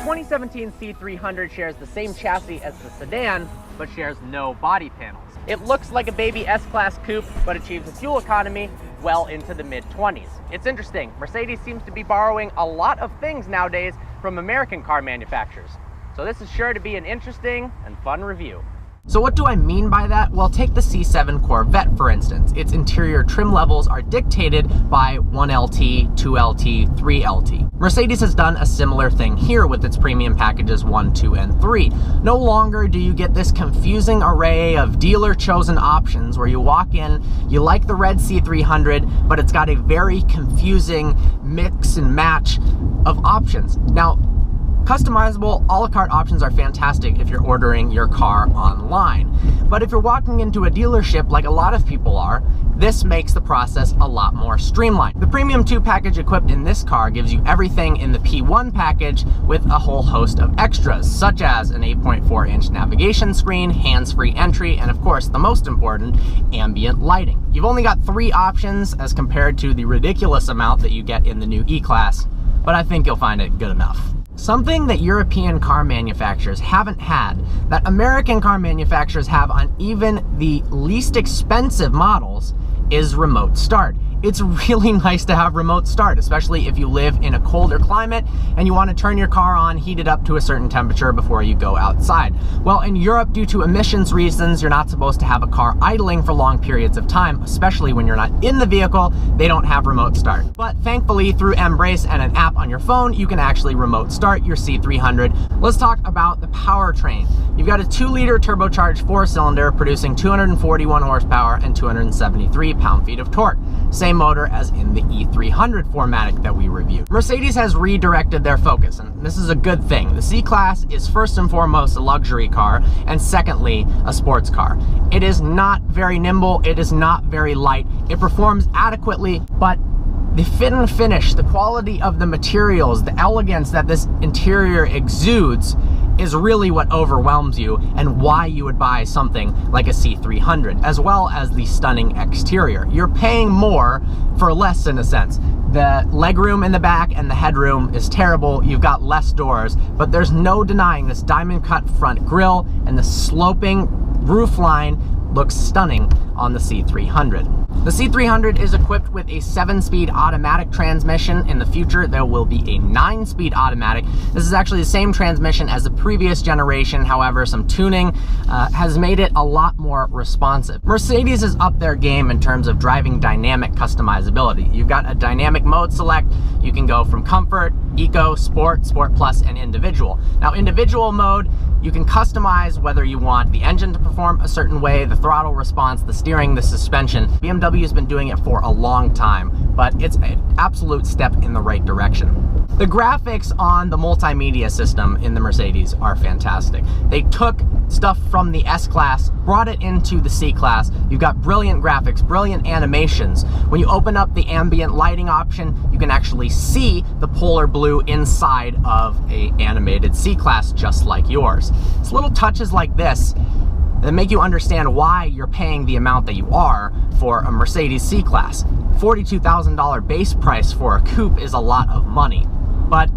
2017 C300 shares the same chassis as the sedan, but shares no body panels. It looks like a baby S-Class coupe, but achieves a fuel economy well into the mid-20s. It's interesting, Mercedes seems to be borrowing a lot of things nowadays from American car manufacturers. So this is sure to be an interesting and fun review. So what do I mean by that? Well, take the C7 Corvette, for instance. Its interior trim levels are dictated by 1LT, 2LT, 3LT. Mercedes has done a similar thing here with its premium packages 1, 2, and 3. No longer do you get this confusing array of dealer-chosen options where you walk in, you like the red C300, but it's got a very confusing mix and match of options. Now, customizable a la carte options are fantastic if you're ordering your car online. But if you're walking into a dealership like a lot of people are, this makes the process a lot more streamlined. The Premium 2 package equipped in this car gives you everything in the P1 package with a whole host of extras, such as an 8.4-inch navigation screen, hands-free entry, and of course, the most important, ambient lighting. You've only got 3 options as compared to the ridiculous amount that you get in the new E-Class, but I think you'll find it good enough. Something that European car manufacturers haven't had, that American car manufacturers have on even the least expensive models, is remote start. It's really nice to have remote start, especially if you live in a colder climate and you want to turn your car on, heat it up to a certain temperature before you go outside. Well, in Europe, due to emissions reasons, you're not supposed to have a car idling for long periods of time, especially when you're not in the vehicle. They don't have remote start. But thankfully, through Embrace and an app on your phone, you can actually remote start your C300. Let's talk about the powertrain. You've got a 2-liter turbocharged 4-cylinder producing 241 horsepower and 273 pound-feet of torque. Same motor as in the E300 4MATIC that we reviewed. Mercedes has redirected their focus, and this is a good thing. The C-Class is first and foremost a luxury car, and secondly, a sports car. It is not very nimble, it is not very light, it performs adequately, but the fit and finish, the quality of the materials, the elegance that this interior exudes is really what overwhelms you and why you would buy something like a C300, as well as the stunning exterior. You're paying more for less in a sense. The legroom in the back and the headroom is terrible. You've got less doors, but there's no denying this diamond cut front grille and the sloping roof line looks stunning on the C300. The C300 is equipped with a 7-speed automatic transmission. In the future, there will be a 9-speed automatic. This is actually the same transmission as the previous generation. However, some tuning has made it a lot more responsive. Mercedes is up their game in terms of driving dynamic customizability. You've got a dynamic mode select. You can go from comfort, eco, sport, sport plus, and individual. Now, individual mode, you can customize whether you want the engine to perform a certain way, the throttle response, the steering, the suspension. BMW has been doing it for a long time, but it's an absolute step in the right direction. The graphics on the multimedia system in the Mercedes are fantastic. They took stuff from the S-Class, brought it into the C-Class. You've got brilliant graphics, brilliant animations. When you open up the ambient lighting option, you can actually see the polar blue inside of an animated C-Class just like yours. It's little touches like this that make you understand why you're paying the amount that you are for a Mercedes C-Class. $42,000 base price for a coupe is a lot of money, but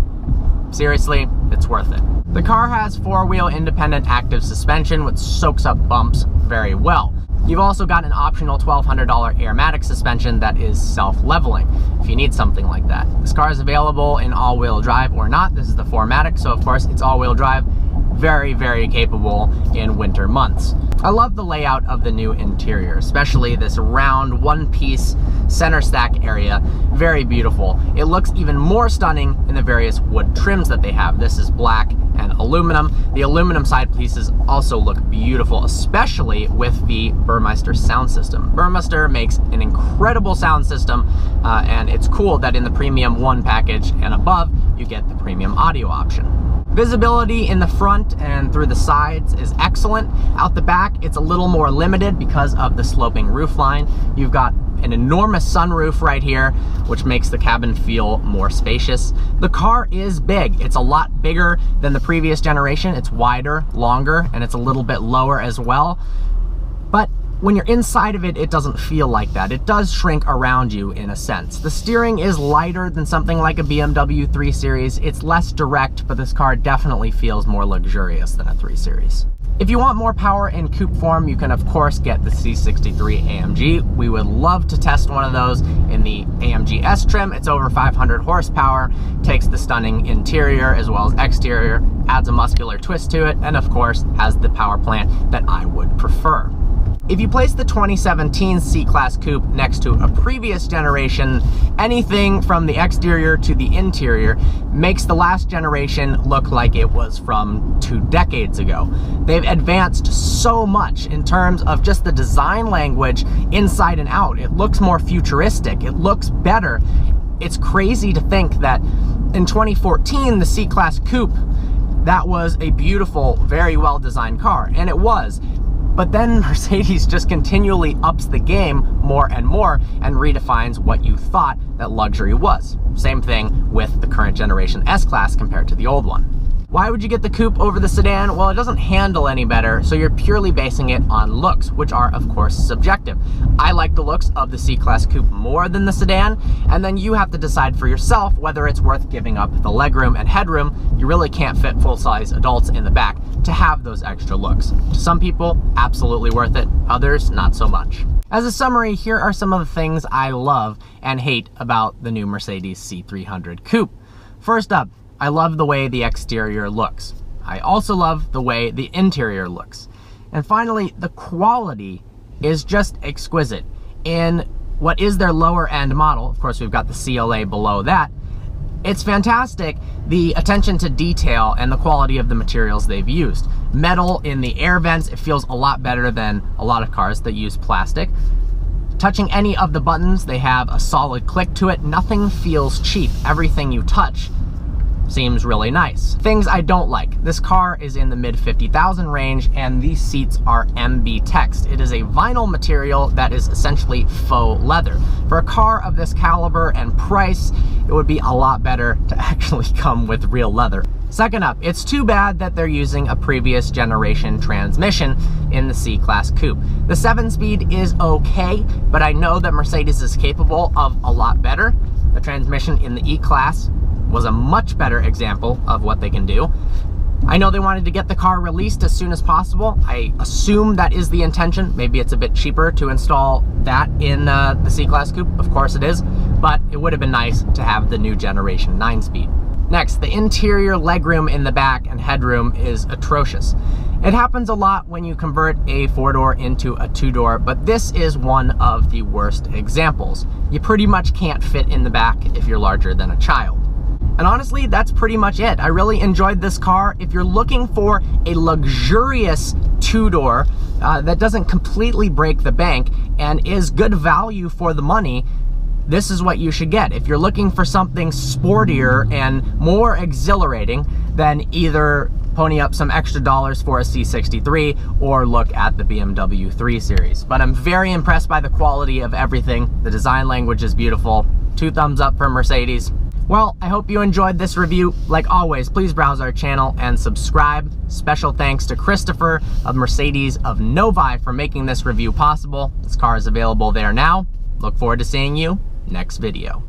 seriously, it's worth it. The car has 4-wheel independent active suspension, which soaks up bumps very well. You've also got an optional $1,200 Airmatic suspension that is self-leveling, if you need something like that. This car is available in all-wheel drive or not. This is the 4MATIC, so of course it's all-wheel drive. Very, very capable in winter months. I love the layout of the new interior, especially this round one-piece center stack area. Very beautiful. It looks even more stunning in the various wood trims that they have. This is black and aluminum. The aluminum side pieces also look beautiful, especially with the Meister sound system. Meister makes an incredible sound system, and it's cool that in the Premium 1 package and above, you get the premium audio option. Visibility in the front and through the sides is excellent. Out the back, it's a little more limited because of the sloping roofline. You've got an enormous sunroof right here, which makes the cabin feel more spacious. The car is big. It's a lot bigger than the previous generation. It's wider, longer, and it's a little bit lower as well. But when you're inside of it, it doesn't feel like that. It does shrink around you in a sense. The steering is lighter than something like a BMW 3 Series. It's less direct, but this car definitely feels more luxurious than a 3 Series. If you want more power in coupe form, you can of course get the C63 AMG. We would love to test one of those in the AMG S trim. It's over 500 horsepower, takes the stunning interior as well as exterior, adds a muscular twist to it, and of course has the power plant that I would prefer. If you place the 2017 C-Class Coupe next to a previous generation, anything from the exterior to the interior makes the last generation look like it was from 2 decades ago. They've advanced so much in terms of just the design language inside and out. It looks more futuristic. It looks better. It's crazy to think that in 2014, the C-Class Coupe, that was a beautiful, very well-designed car, and it was. But then Mercedes just continually ups the game more and more and redefines what you thought that luxury was. Same thing with the current generation S-Class compared to the old one. Why would you get the coupe over the sedan? Well, it doesn't handle any better, so you're purely basing it on looks, which are of course subjective. I like the looks of the C-Class Coupe more than the sedan, and then you have to decide for yourself whether it's worth giving up the legroom and headroom. You really can't fit full-size adults in the back to have those extra looks. To some people, absolutely worth it. Others, not so much. As a summary, here are some of the things I love and hate about the new Mercedes C300 Coupe. First up, I love the way the exterior looks. I also love the way the interior looks. And finally, the quality is just exquisite. In what is their lower end model, of course we've got the CLA below that, it's fantastic, the attention to detail and the quality of the materials they've used. Metal in the air vents, it feels a lot better than a lot of cars that use plastic. Touching any of the buttons, they have a solid click to it. Nothing feels cheap. Everything you touch seems really nice. Things I don't like. This car is in the mid 50,000 range and these seats are MB Text. It is a vinyl material that is essentially faux leather. For a car of this caliber and price, it would be a lot better to actually come with real leather. Second up, it's too bad that they're using a previous generation transmission in the C-Class Coupe. The 7-speed is okay, but I know that Mercedes is capable of a lot better. The transmission in the E-Class was a much better example of what they can do. I know they wanted to get the car released as soon as possible. I assume that is the intention. Maybe it's a bit cheaper to install that in the C-Class Coupe. Of course it is, but it would have been nice to have the new generation 9-speed. Next, the interior legroom in the back and headroom is atrocious. It happens a lot when you convert a 4-door into a 2-door, but this is one of the worst examples. You pretty much can't fit in the back if you're larger than a child. And honestly, that's pretty much it. I really enjoyed this car. If you're looking for a luxurious 2-door that doesn't completely break the bank and is good value for the money, this is what you should get. If you're looking for something sportier and more exhilarating, then either pony up some extra dollars for a C63 or look at the BMW 3 Series. But I'm very impressed by the quality of everything. The design language is beautiful. 2 thumbs up for Mercedes. Well, I hope you enjoyed this review. Like always, please browse our channel and subscribe. Special thanks to Christopher of Mercedes of Novi for making this review possible. This car is available there now. Look forward to seeing you next video.